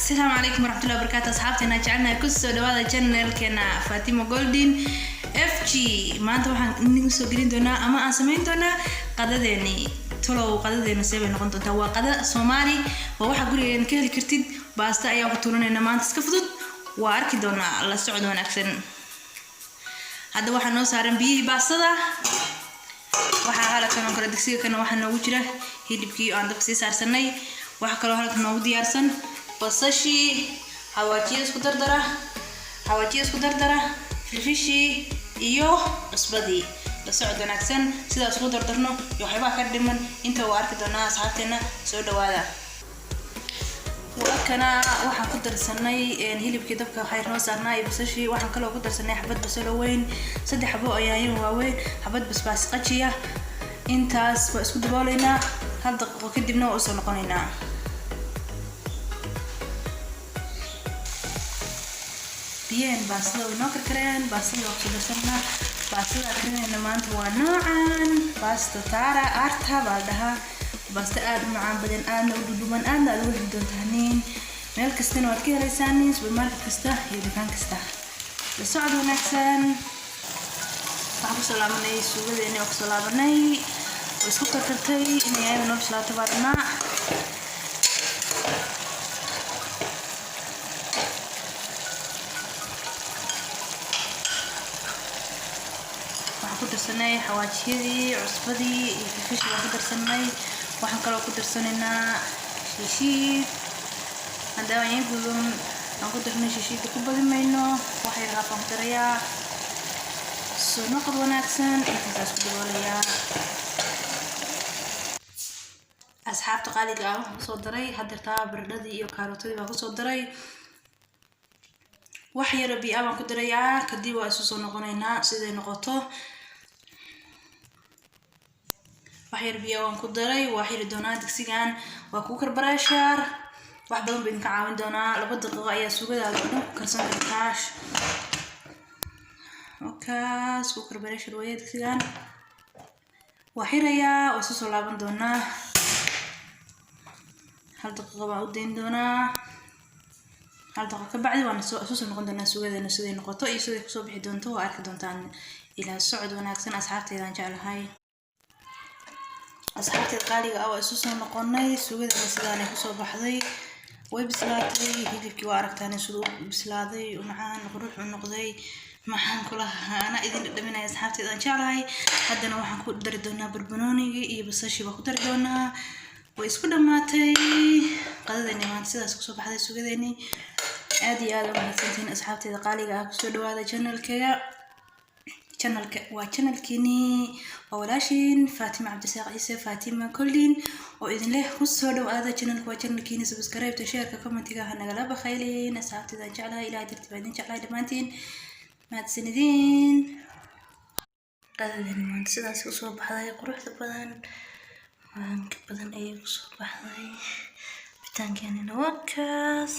السلام عليكم ورحمة الله وبركاته أصحابتي أنا جعلنا كسو دوادا channel كنا فاطمة جولدين FG ما أنت وحن نسوي جرين دونا أما أسمين دونا قددني تلو قددني سبب نقول توا قدد سومالي وواحد يقولي إن كل كرتيد باستا أيام قطورنا إن ما أنت سكفتت وأركي دونا الله سعود ونكسن هذا واحد نوصل رمبي باستا waxaa halkan oo kala digsiga kana waxa noogu jira hilibkii aan dabka sii saarsanay waxa kale oo halkan noogu diyaarsan basashi xawaajiye isku dardara fishi iyo cusbadii la socod wanaagsan sidaas ugu dardarno iyo waxba ka dhiman inta uu arki doonaa asxaabteena soo dhawaada وأنا waxaan ku darsanay hilibkii dabka waxay noo saarnaa basashi waxaan kale oo ku darsanay xabad basal weyn 3 xabo ayaan waaweyn xabad basbaas qajiya intaas waa isku dabooleynaa hal daqiiqo kadibna waa soo noqonaynaa biyeen baasada way noo karkareen baasada waa ku darsanaa baasada karinayna maanta waa noocan baasta taara arta baadaha بس أنا معان بدن أنا ودودمان أنا أروح بدون تهنين ملك كستان وكيل لسانين سوبر ماركت كسته يدفن كسته السعد ونكسن صاحب سلامني سوبر ذي نوك سلامني وسكر كرتي إني أنا نوب سلامة بعدنا وحكو درسناي حواجيدي عصبدي فيش وحكو درسناي waxaan kale oo ku darsanaynaa shishiid hadaba aan gudun aan ku darnay shishiid ku badimayno waxay raafan darayaa soo noqod wanaagsan intaas ku daboolaya asxaabta qaaliga ah waxaan soo daray hadirta baradhadii iyo kaarotadii baan ku soo daray wax yar biyo aan ku darayaa kadib waa isu soo noqonaynaa siday noqoto waxyar biyo aan ku daray waxyar doonaa digsigan waa ku karbarashar wax badan baan ka caawin doonaa 2 daqiiqo ayaa sugadaada oo dhan ku karsan kartaa okaas ku karbarashar way digsigan waxiraya oo soo laaban doonaa 1 daqiiqo baan u deyn doonaa 1 daqiiqo ka bacdi waan soo noqon doonaa sugadeena siday noqoto iyo siday ku soo bixi doonto waa arki doontaan ilaa socod wanaagsan asxaabtayda aan jeclahay asxaabta qaaliga ah oo isu soo noqonay suugada sidaan ay ku soo baxday way bislaatay hilibkii waa aragtaan sidoo bislaaday oo macaan qurux u noqday maxaan kula ana idin dhaminay asxaabtayda aan jeclahay haddana waxaan ku dari doonaa barbanooniga iyo basashi waa ku dari doonaa way isku dhamaatay qadadani maanta sidaas ku soo baxday suugadeeni aad iyo aad u mahadsantiin asxaabtayda qaaliga ah ku soo dhawaada channelkayga channelkini وولاشين فاطمة عبد الساق عيسى فاطمة كلين وإذن له كسر لو هذا channelكini سبسكرايب تشير كومنت تجاه نقلب خيلين أصحابتي إذا جعلها إلى ترتيبين جعلها دمانتين ما تسندين قدر ما تسدى صوب حذاي قروح بدن وانك بدن أي صوب حذاي بتانكين نوكس